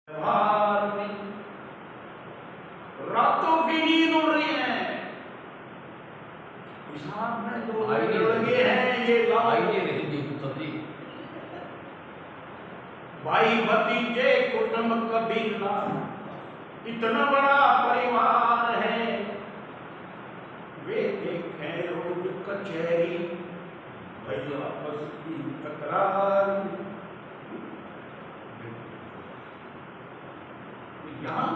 व्यवहार में रातों की नींद उड़ रही है। हिसाब में दो लड़के हैं ये भाई भतीजे कुटुंब कबीला इतना बड़ा परिवार है। वे देखें रोज कचहरी भैया आपस की तकरार। यहाँ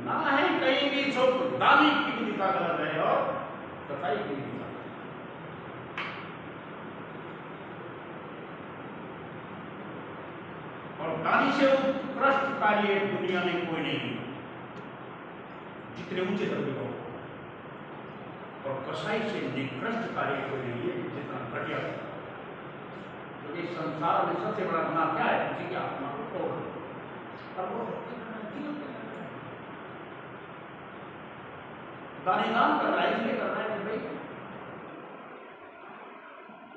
ना है कहीं भी जो दानी की दिशा गलत है और सफाई की दिशा। और दानी से उत्कृष्ट कार्य दुनिया में कोई नहीं है जितने ऊंचे दर्जे का, और कसाई से निकृष्ट कार्य कोई नहीं है जितना घटिया। क्योंकि संसार में सबसे बड़ा गुनाह क्या है? किसी की आत्मा को तोड़। और वो दानी दान कर रहा है, इसलिए कर रहा है कि भाई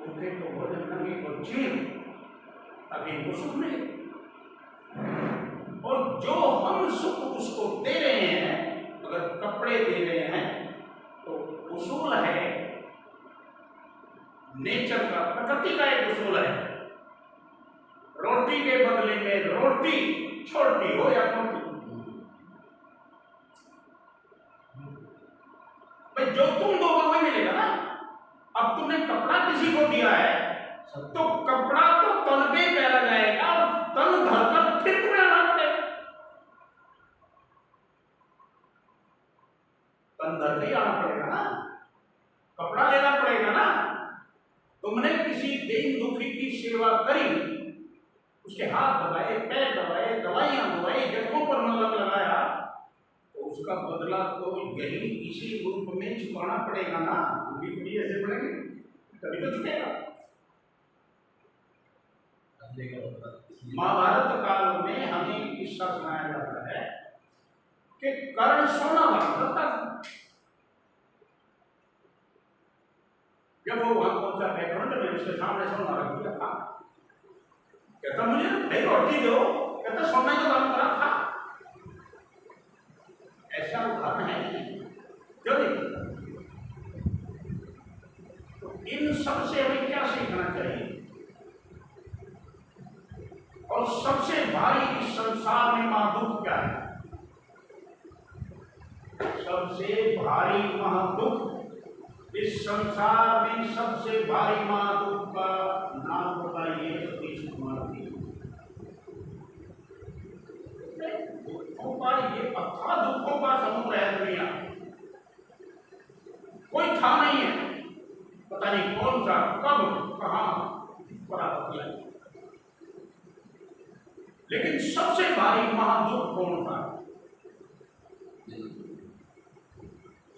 उनके तो भोजन नंगे को चीर ताकि इनको सुख मिले। और जो हम सुख उसको दे रहे हैं, अगर कपड़े दे रहे हैं तो उसूल है नेचर का, प्रकृति का एक उसूल है। रोटी के बदले में रोटी, छोटी हो या मोटी, भाई जो तुम दोगे वही मिलेगा ना। अब तुमने कपड़ा किसी को दिया है तो कपड़ा तो तन पे पहना जाएगा और तन धरकर फिर तुम्हें आना पड़ेगा। तन धर के ही आना पड़ेगा ना, कपड़ा लेना पड़ेगा ना। तुमने किसी दीन दुखी की सेवा करी, उसके हाथ दबाए, पैर दबाए, दवाइयां दवाई, जख्मों पर मलहम लगाया, तो उसका बदला तो यही इसी रूप में चुकाना पड़ेगा ना। भी ऐसे पड़ेंगे तभी तो चुकेगा। महाभारत काल में हमें किस्सा सुनाया जाता है कि कर्ण सोना बांधता था। जब वो वहां पहुंचा बैकुंठ में, उसके सामने सोना रख दिया था। कहता मुझे भाई रोटी दो, कहता सोना ही तो दान करा था। ऐसा उदाहरण है क्यों नहीं? तो इन सबसे हमें क्या सीखना चाहिए? और सबसे भारी इस संसार में महादुख क्या है? सबसे भारी महादुख इस संसार में, सबसे भारी महादुख का नाम बताइए सतीश कुमार जी। दुखों का ये अथाह दुखों का समुद्र है दुनिया, कोई था नहीं है। पता नहीं कौन सा, कब, कहां परापत किया। लेकिन सबसे भारी महादुख कौन था?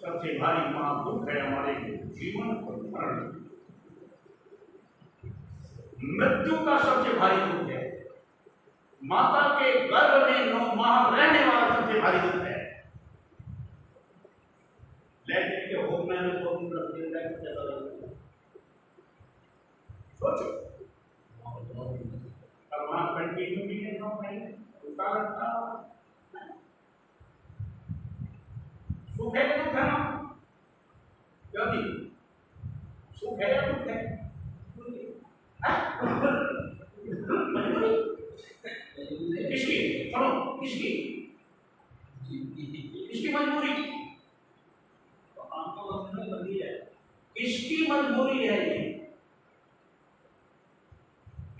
सबसे भारी महादुख है हमारे जीवन और मरण। मृत्यु का सबसे भारी दुख है। माता के गर्भ में 9 माह रहने वाला सबसे भारी दुख है। लेकिन के होने में तो सोचो, अब वहां कंटिन्यू भी है, उसका लगता सुख है कि दुख है? क्यों नहीं? सुख है या दुख है? किसकी? सुनो, किसकी? किसकी मजबूरी? तो आपको बंदी है। किसकी मजबूरी है ये?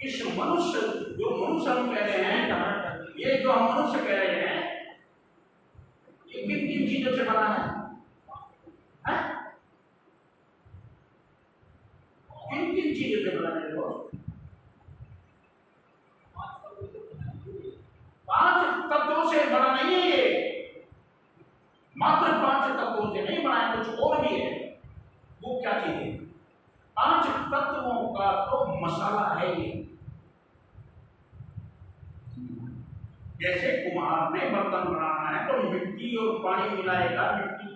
इस मनुष्य, जो मनुष्य हम कह रहे हैं, ये जो हम मनुष्य कह रहे हैं, ये किन किन चीजों से बना है? किन किन चीजों से बना है? दोस्त, 5 तत्वों से बना नहीं है ये। मात्र 5 तत्वों से नहीं बना है, कुछ और भी है। वो क्या चीज है? 5 तत्वों का तो मसाला है ये। जैसे कुम्हार ने बर्तन बनाना है तो मिट्टी और पानी मिलाएगा, मिट्टी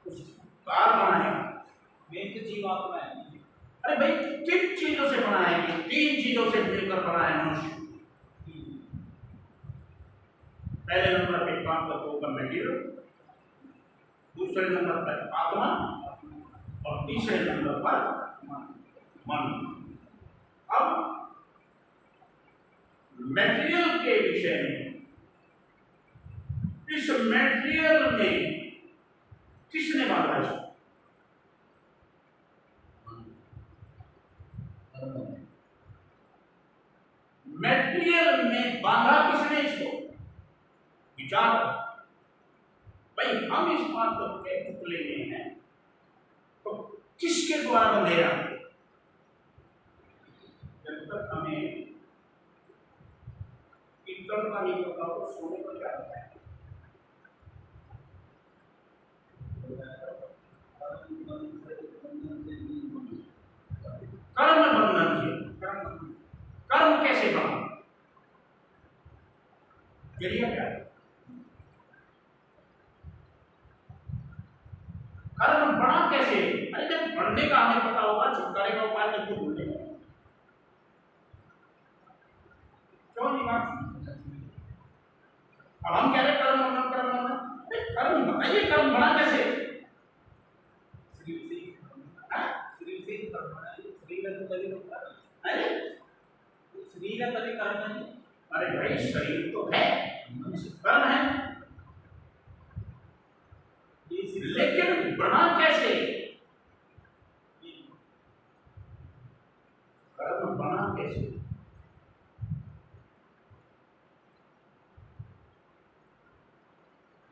उसका कार बनाएगा। मेन जीवात्मा है। अरे भाई किन चीजों से बना है ये? 3 चीजों से मिलकर बना है मनुष्य। पहले नंबर पे 5 तत्वों का मेटीरियल, दूसरे नंबर पर आत्मा और तीसरे नंबर पर मन। अब मेटीरियल के विषय में, इस मेटीरियल में किसने बांधा है? मेटीरियल में बांधा किसने इसको? विचार। भाई हम इस बात के पुतले में हैं, तो किसके द्वारा बंधेरा? जब तक हमें इतर का नहीं पता हो, सोने को क्या होता है? कर्म बंधन से। कर्म कैसे बना? जरिया क्या है? कर्म बना कैसे? अरे जब बढ़ने का हमें पता होगा, छुटकारे का उपाय तो क्यों भूलेंगे? क्यों नहीं बात? अब हम कह रहे कर्म बंधन, कर्म बंधन। कर्म बताइए, कर्म बना कैसे? अरे भाई शरीर तो है, कर्म है, लेकिन बना कैसे? कर्म बना कैसे?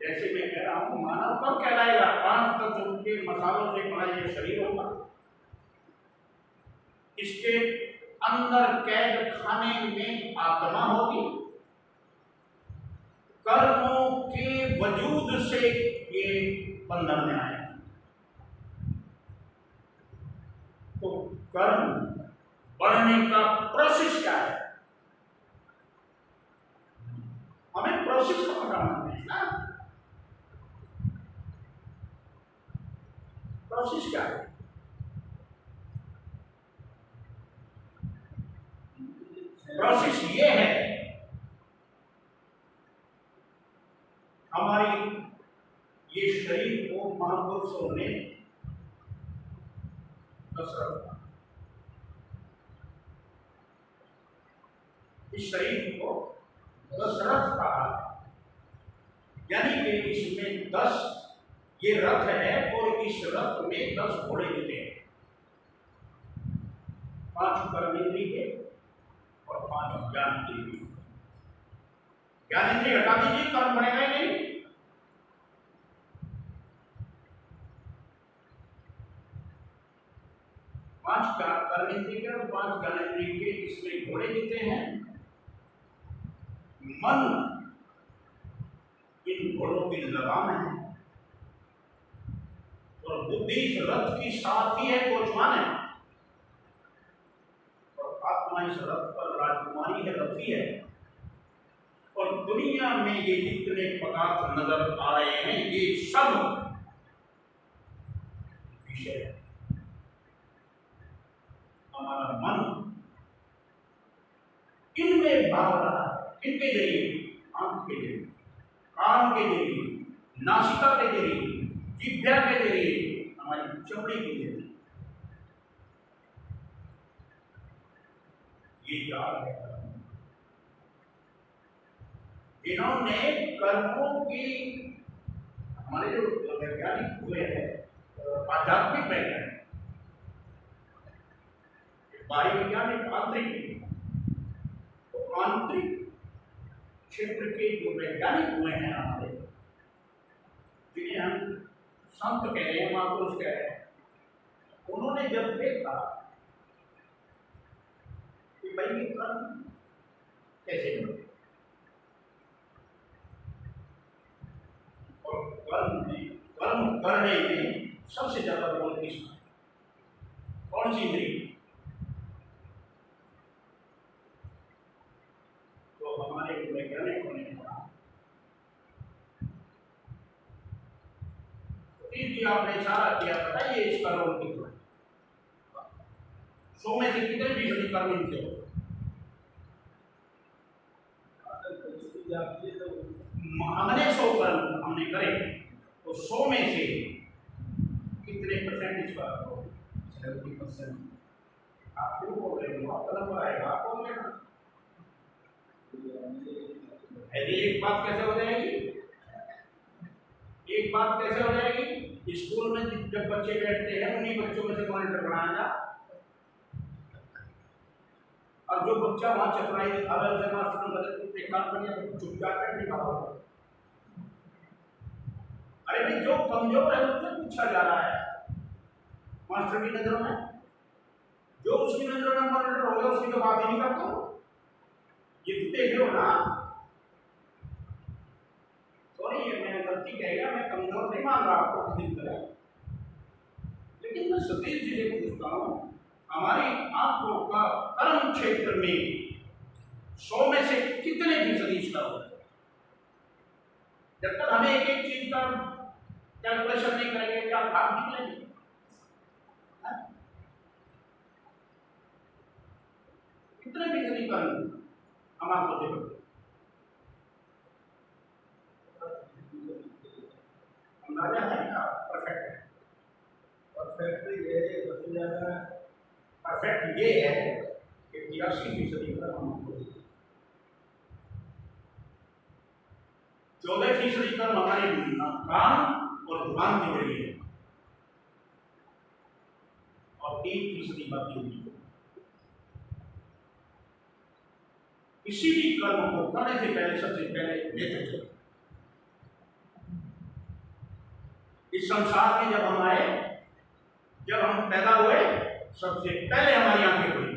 जैसे मैं कह रहा हूं, मानव कब कहलाएगा? 5 तत्वों के मसालों से बना ये शरीर होगा। इसके अंदर कैद खाने में आत्मा होगी, कर्मों के वजूद से ये बंधन में आए। तो कर्म बढ़ने का प्रोसेस क्या है? हमें प्रोसेस का पता होना है ना। प्रोसेस क्या है? प्रोसेस ये है, हमारी ये शरीर को महापुरुषों ने दशरथ, इस शरीर को दशरथ कहा, यानी कि इसमें 10 ये रथ है और इस रथ में 10 घोड़े जुटे हैं। 5 कर्मेंद्रिय और 5 ज्ञानेंद्रिय। ज्ञानेंद्रिय हटा दीजिए, कर्म बनेगा ही नहीं। पांच कर्मेंद्रिय और 5 ज्ञानेंद्रिय के इसमें घोड़े जुटे हैं। मन इन घोड़ों की लगाम है और बुद्धि इस रथ की साथी है, कोचवान है, और आत्मा इस रथ पर राजकुमारी है, रथी है। और दुनिया में ये जितने पदार्थ नजर आ रहे हैं, ये सब विषय है। हमारा मन इनमें भाग रहा है। किनके जरिए? आंख के जरिए, कान के जरिए, नासिका के जरिए, जिह्वा के जरिए, हमारी चमड़ी के जरिए। ये जाल है। इन्होंने कर्मों की, हमारे जो वैज्ञानिक हुए हैं, आध्यात्मिक वैज्ञानिक, बाह्य वैज्ञानिक, आंतरिक, तो आंतरिक क्षेत्र के जो वैज्ञानिक हुए हैं हमारे, जिन्हें हम संत कह रहे हैं, महापुरुष कह रहे हैं, उन्होंने जब देखा कि भाई ये कर्म कैसे बनते, और कर्म करने में सबसे ज्यादा रोल किसका? कौन सी इंद्रिय? तो हमारे वैज्ञानिकों ने कहा, आपने इशारा किया, बताइए इसका रोल कितना? 100 में से कितने फीसदी कर्म इनसे हो? हमने करे तो 100 में से कितने परसेंट इस बात को? 70%। आप क्यों बोल रहे हो? आपका नंबर आएगा, आप बोल लेना। एक बात कैसे हो जाएगी? एक बात कैसे हो जाएगी? स्कूल में जब बच्चे बैठते हैं उन्हीं बच्चों में से मॉनिटर बनाया जा, और जो बच्चा वहां चतुराई दिखावे उसे मास्टर ने गलत काम करने तो चुपचाप बैठने का होगा। अरे भाई, जो कमजोर है उससे पूछा जा रहा है मास्टर की नजरों में, जो उसकी नजरों में मॉनिटर हो गया उसकी तो बात ही नहीं करता। ये तो देख रहे हो ना? सॉरी, ये मैं गलती कह गया, मैं कमजोर नहीं मान रहा आपको किसी तरह, लेकिन मैं सतीश जी से पूछता हूँ, हमारी आंखों का कर्म क्षेत्र में 100 में से कितने फीसदी इसका होता है? जब तक हमें एक एक चीज का कैलकुलेशन नहीं करेंगे क्या भाग निकलेंगे? कितने फीसदी कर्म हम आपको देखते? अंदाजा है क्या? परफेक्ट है। परफेक्ट ये सबसे ज्यादा परफेक्ट ये है कि 83% का हम आपको 14% का हमारे काम और ध्यान दे रही है, और 3% बाकी होगी। किसी भी कर्म को करने से पहले सबसे पहले नेतृत्व। इस संसार में जब हम आए, जब हम पैदा हुए, सबसे पहले हमारी आंखें खुली।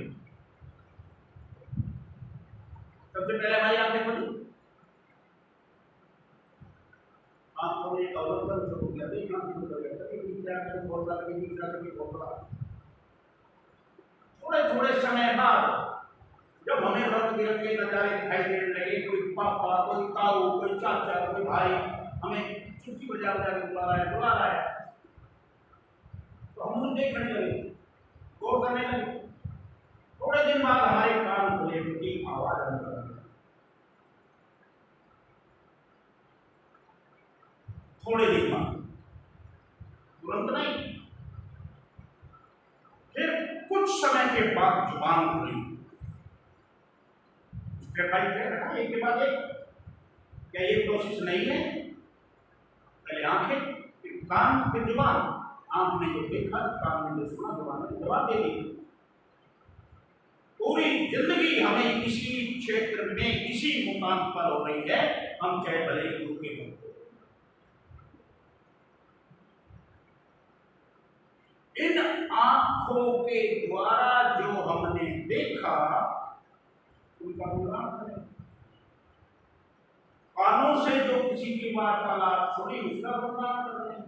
सबसे पहले हमारी आंखें खुली, आंखों ने अवलोकन शुरू किया, देखना शुरू कर दिया, कभी दूसरा कभी बोल रहा, कभी दूसरा कभी बोल रहा। थोड़े थोड़े समय बाद जब हमें रंग बिरंगे नजारे दिखाई देने लगे, कोई पापा, कोई ताऊ, कोई चाचा, कोई भाई हमें चुटकी बजा बजा के बुला रहा है, तो हम उन देखने लगे, गौर करने लगे। थोड़े दिन बाद हमारे कान खुले, उनकी आवाज आने लगी। थोड़े दिन बाद, तुरंत नहीं, फिर कुछ समय के बाद जुबान खुली। उसके भाई कह रहा है एक के बाद एक, क्या ये प्रोसेस नहीं है? पहले आंखें, फिर कान, फिर जुबान। आंख ने जो देखा, कान ने जो सुना, जुबान ने जवाब दे दी। पूरी जिंदगी हमें इसी क्षेत्र में, इसी मुकाम पर हो रही है, हम चाहे भले गुरु के हों। इन आंखों के द्वारा जो हमने देखा उनका गुणगान करें, कानों से जो किसी की वार्तालाप सुनी उसका गुणगान करें।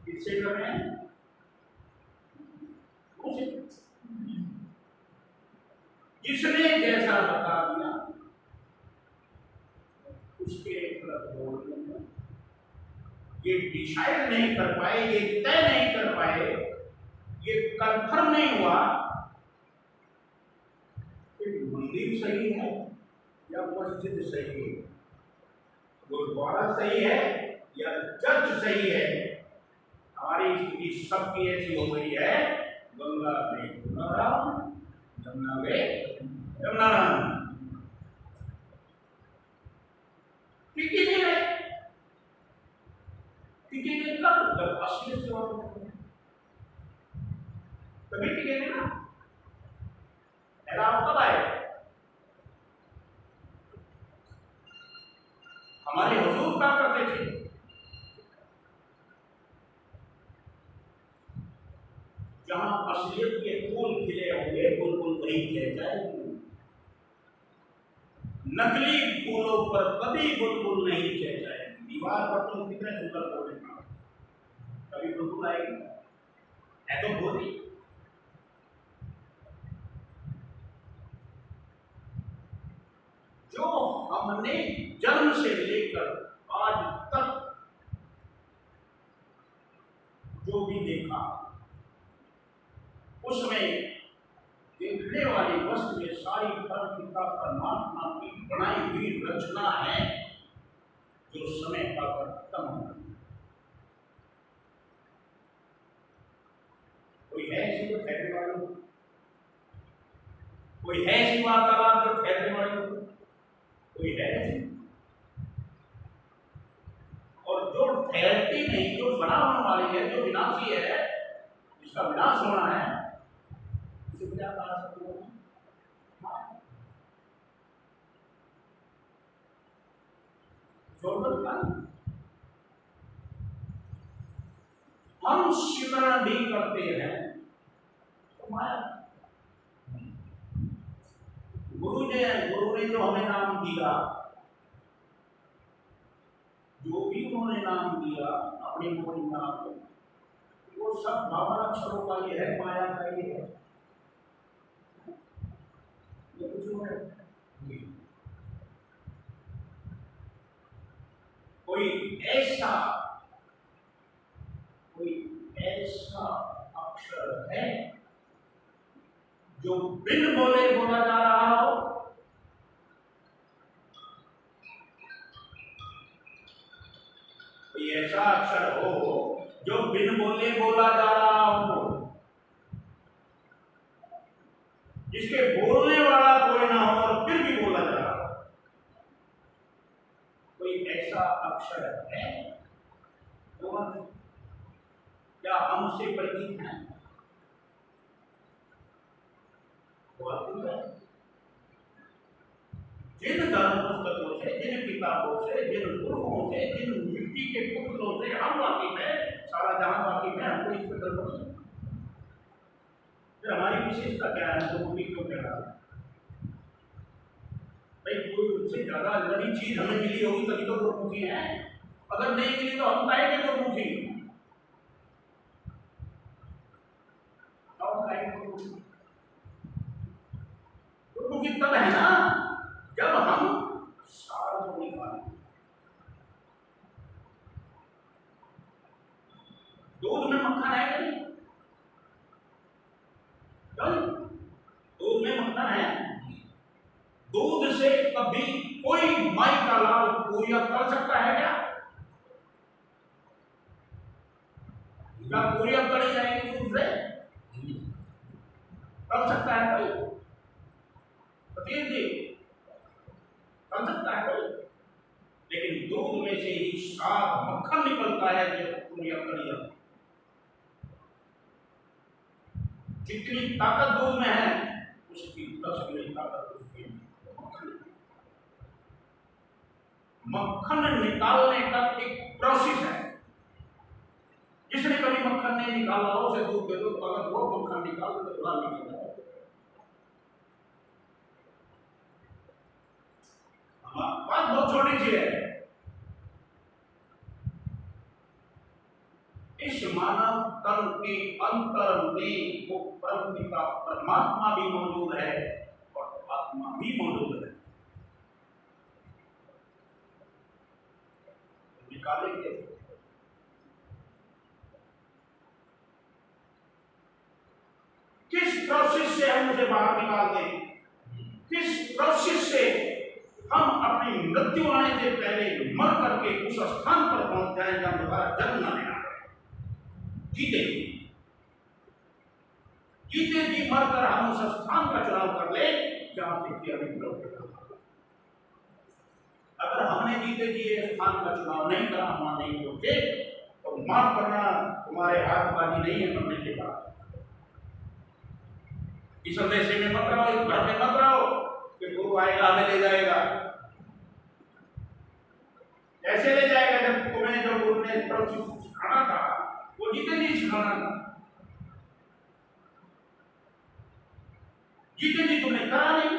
किससे करें? उसे जिसने जैसा बता दिया उसके प्रति ये डिसाइड नहीं कर पाए, ये तय नहीं कर पाए, ये कंफर्म नहीं हुआ कि मंदिर सही है या मस्जिद सही है, गुरुद्वारा सही है या चर्च सही है। हमारी स्थिति सबकी ऐसी हो गई है, गंगा में गंगाराम, जमुना में जमुनाराम। टिकी नहीं है, टिकेंगे कब? जब असली सेवा करेंगे तभी टिकेंगे ना। ठहराव कब आए? हमारे हुजूर क्या करते थे? जहां असलियत के फूल खिले होंगे, बुलबुल नहीं कह जाएगी। नकली फूलों पर कभी बुलबुल नहीं कह जाएगी। दीवार पर तुम कितने सुंदर बोल रहे हो, कभी बुलबुल आएगी? है तो बोली। जो हमने जन्म से लेकर आज तक जो भी देखा, उसमें देखने वाली वस्तु में सारी परम पिता परमात्मा की बनाई हुई रचना है, जो समय पाकर खत्म हो जाती है। कोई है ऐसी जो ठहरने वाली? कोई है ऐसी वार्तालाप जो ठहरने वाली? कोई है ऐसी? और जो ठहरती नहीं, जो बना होने वाली है, जो विनाशी है, जिसका विनाश होना है, उसे क्या कहा सकते हो? हम स्मरण भी करते हैं तो माया। गुरु ने जो हमें नाम दिया, जो भी उन्होंने नाम दिया अपनी मोहिमा को, वो सब भावना अक्षरों का ये है, माया का ये है। ये कुछ है कोई ऐसा अक्षर है जो बिन बोले बोला जा रहा हो? कोई ऐसा अक्षर हो जो बिन बोले बोला जा रहा हो, जिसके बोलने वाला कोई ना हो और फिर भी बोला जा रहा हो? कोई ऐसा अक्षर है? क्या हम उससे परिचित हैं? जिन धर्म पुस्तकों से, जिन किताबों से, जिन गुरुओं से, जिन मिट्टी के पुतलों से हम वाकिफ है, सारा जहां वाकिफ है, हमको इस पर गर्व नहीं। फिर हमारी विशेषता क्या है? हमको मुक्ति क्यों कह रहा है? भाई कोई उससे ज्यादा बड़ी चीज हमें मिली होगी तभी तो गुरुमुखी है। अगर नहीं मिली तो हम काहे के गुरुमुखी? गुरुमुखी तब है ना जब हम सार को निकालें। दूध में मक्खन है कि नहीं? दूध में मक्खन है। दूध से कभी कोई माई का लाल पूरिया कर सकता है क्या? क्या पूरिया तड़ी जाएगी दूध से? कर सकता है कोई? पतीर जी कर सकता है कोई? लेकिन दूध में से ही साफ मक्खन निकलता है जब पूरिया तड़ी जाती। जितनी ताकत दूध में है उसकी 10 गुनी ताकत उसमें। मक्खन निकालने का एक प्रोसेस है। जिसने कभी मक्खन नहीं निकाला हो उसे दूध दे दो, तो अगर वो मक्खन निकाल दो तो लाल निकल जाएगा। बात बहुत छोटी सी है। इस मानव तन के अंतर में वो परमपिता परमात्मा भी मौजूद है और आत्मा भी मौजूद है। निकालेंगे किस प्रोसेस से हम उसे बाहर निकालते हैं? किस प्रोसेस से हम अपनी मृत्यु आने से पहले मर करके उस स्थान पर पहुंच जाए जहां दोबारा जन्म न लेना पड़े? जीते जी मरकर हम उस स्थान का चुनाव कर ले जहां से अगर हमने जीते जी स्थान का चुनाव नहीं करा, हम नहीं पहुंचे, तो माफ करना तुम्हारे हाथ बाजी नहीं है मरने के बाद। इस संदेश में मत रहो, इस घर में मत रहो कि गुरु आएगा हमें ले जाएगा। ऐसे ले जाएगा जब तुम्हें जो गुरु ने सिखाना था वो जीते जी सिखाना था। जीते जी तुमने करा नहीं।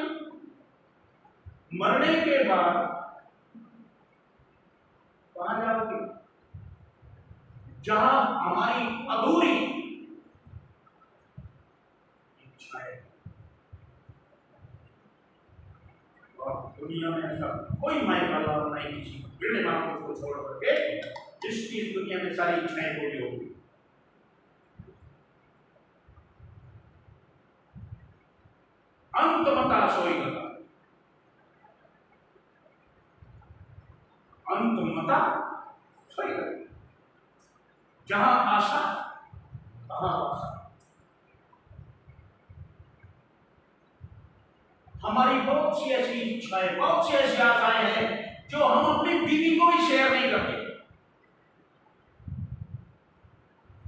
मरने के बाद कहां जाओगे? जहां हमारी अधूरी इच्छाएं। और दुनिया में ऐसा कोई मायका लाभ नहीं किसी बिरले मानव को छोड़ करके जिसकी इस दुनिया में सारी इच्छाएं पूरी होगी। अंतमता सोई गता। अंतमता खड़ी रहेगी। जहां आशा वहां आशा। हमारी बहुत सी ऐसी इच्छाएं, बहुत सी ऐसी आशाएं हैं जो हम अपनी बीवी को भी शेयर नहीं करते।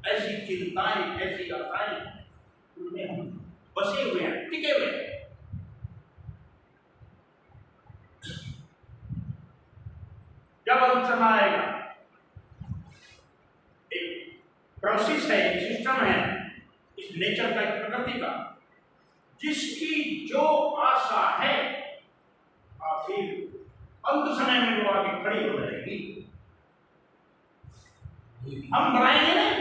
ऐसी चिंताएं, ऐसी आशाएं, उनमें हम बसे हुए हैं, टिके हुए हैं। जब हम समय आएगा, एक प्रोसेस है, एक सिस्टम है इस नेचर का, एक प्रकृति का, जिसकी जो आशा है आखिर अंत समय में वो आगे खड़ी हो जाएगी। हम बनाएंगे नहीं,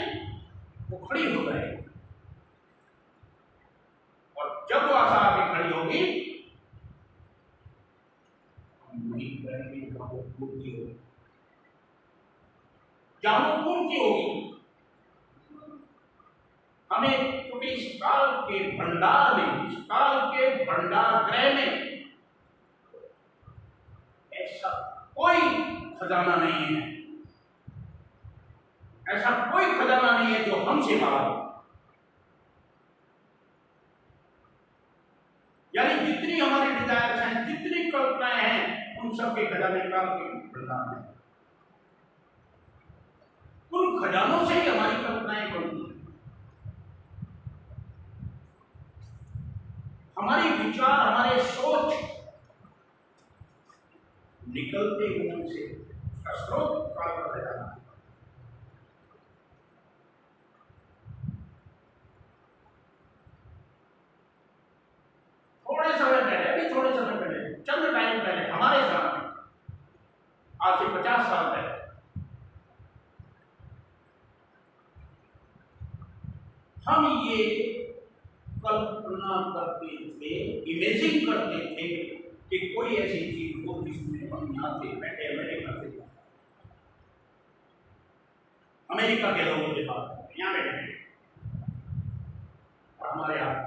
वो खड़ी हो जाएगी। और जब वो आशा आगे खड़ी होगी, हम नहीं करेंगे जहां वो पूर्ति होगी, जहां वो पूर्ति होगी। हमें क्योंकि इस काल के भंडार में, इस काल के भंडार गृह में ऐसा कोई खजाना नहीं है, ऐसा कोई खजाना नहीं है जो हमसे बाहर हो। यानी जितनी हमारी डिजायर्स हैं, जितनी कल्पनाएं हैं, उन सब के खजाने काल के भंडार में। उन खजानों से ही हमारी कल्पनाएं बनती हैं। हमारी विचार, हमारे सोच निकलते हुए से उसका स्रोत काल का खजाना है। थोड़े समय पहले, अभी थोड़े समय पहले, चंद टाइम पहले हमारे सामने, आज से 50 साल पहले, हम ये कल्पना करते थे, इमेजिन करते थे कि कोई ऐसी चीज हो जिसमें हम यहाँ से बैठे अमेरिका से, अमेरिका के लोगों के पास यहाँ बैठे और हमारे हाथ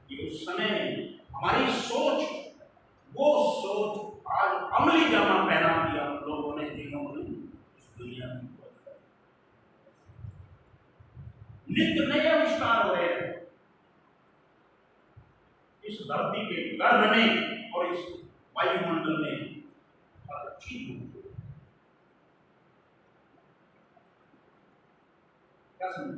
कि उस समय में हमारी सोच, वो सोच आज अमली जामा पहना दिया हम लोगों ने, जिन्होंने इस दुनिया में नित्य नए आविष्कार हो रहे हैं इस धरती के गर्भ में और इस वायुमंडल में। हर चीज क्या समझ,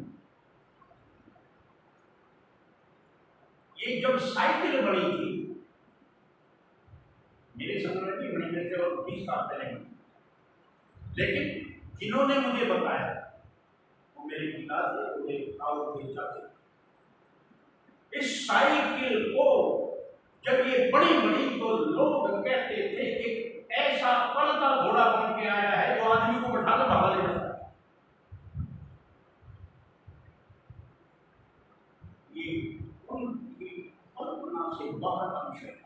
ये जब साइकिल बनी थी, मेरे समय में भी बनी, मेरे से और 20 साल पहले बनी, लेकिन जिन्होंने मुझे बताया वो मेरे पिता थे, वो एक ताऊ थे, चाचा। इस साइकिल को जब ये बड़ी बड़ी तो लोग कहते थे एक ऐसा कल का घोड़ा बन के आया है जो आदमी को बैठा कर भगा ले जाता है। ये उनकी कल्पना से बाहर का विषय है।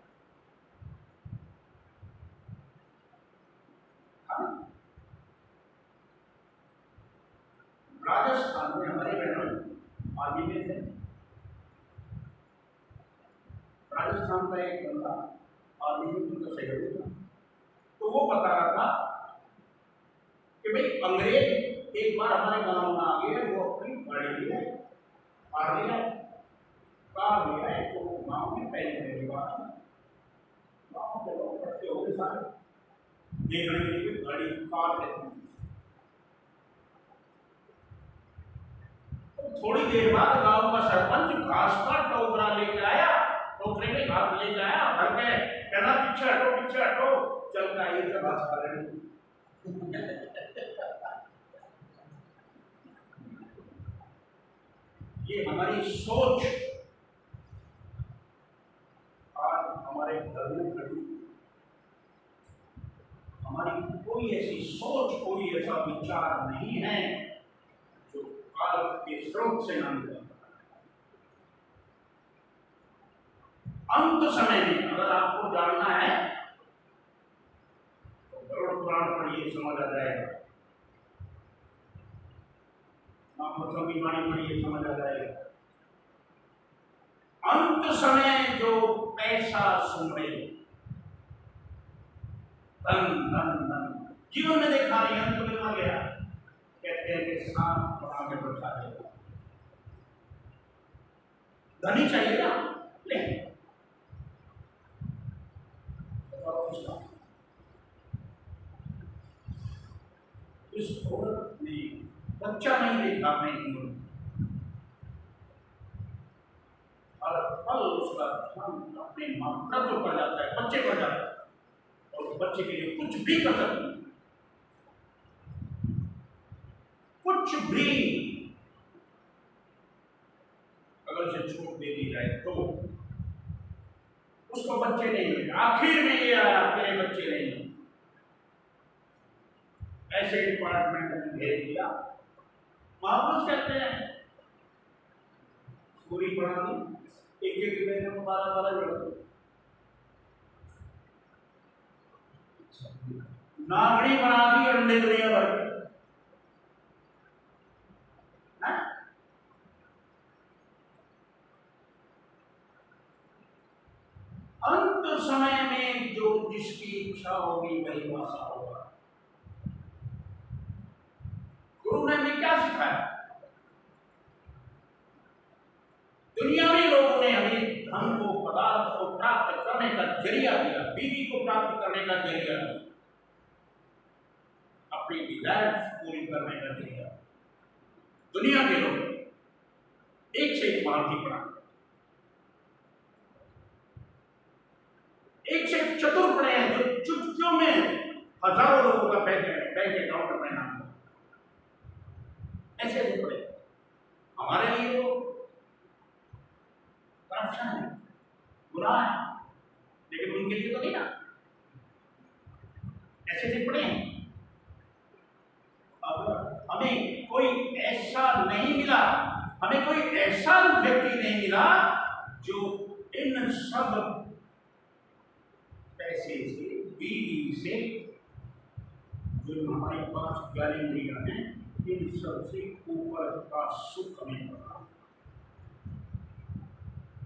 राजस्थान में हमारे बहनों आदमी में थे, राजस्थान का एक बंदा आदमी में उनका सहयोगी था, तो वो बता रहा था कि भाई अंग्रेज एक बार हमारे गांव में आ गए, वो अपनी गाड़ी लिए कार लिया, कार लिया है, तो गांव में पहली बार गांव के लोग इकट्ठे हो गए सारे देखने के लिए गाड़ी कार देते हैं। थोड़ी देर बाद गांव का सरपंच घास का टोकरा लेके आया, टोकरे में घास लेके आया, भर के कहना पीछे हटो, चल के आइए सब घास खा रहे। ये हमारी सोच आज हमारे घर में खड़ी, हमारी कोई ऐसी सोच, कोई ऐसा विचार नहीं है जो काल के स्रोत से ना निकलता। अंत समय में अगर आपको जानना है तो गरुड़ पुराण पढ़िए, समझ आ जाएगा। महापुरुषों की वाणी पढ़िए, समझ आ जाएगा। अंत समय जो पैसा सुमरे, धन धन धन, जीवन में देखा नहीं, अंत में मर गया। कहते हैं कि सांप बना के बैठा देगा। धनी चाहिए ना, ले इस औरत ने बच्चा नहीं देखा अपने जीवन में, और फल उसका ध्यान अपने मातृत्व पर जाता है, बच्चे पर जाता है, और उस बच्चे के लिए कुछ भी कर सकती है, कुछ भी अगर उसे छूट दे दी जाए तो उसको बच्चे नहीं मिले। आखिर में ये आया, तेरे बच्चे नहीं मिले, ऐसे डिपार्टमेंट में भेज दिया। महापुरुष कहते हैं पूरी पढ़ा दी, एक एक महीने में 12-12 जोड़, नागड़ी बना दी अंडे दुनिया भर के। अंत समय में जो जिसकी इच्छा होगी वही वासा होगा। गुरु ने हमें क्या सिखाया? दुनिया में लोगों ने हमें धन को, पदार्थ को प्राप्त करने का जरिया दिया, बीवी को प्राप्त करने का जरिया दिया, अपनी डिजायर्स पूरी करने का जरिया। दुनिया के लोग एक से एक महारथी पढ़ा, एक से एक चतुर पड़े हैं, जो चुटकियों में हजारों लोगों का बैंक अकाउंट अपने नाम पर, ऐसे नहीं पड़े। हमारे लिए वो करप्शन है, गुनाह है, लेकिन उनके लिए तो नहीं ना, ऐसे नहीं पड़े हैं। अगर हमें कोई ऐसा नहीं मिला, हमें कोई ऐसा व्यक्ति नहीं मिला जो इन सब पैसे से, बीवी से, जो हमारी 5 ज्ञानेंद्रियां हैं, इन सबसे ऊपर का सुख हमें पड़ा।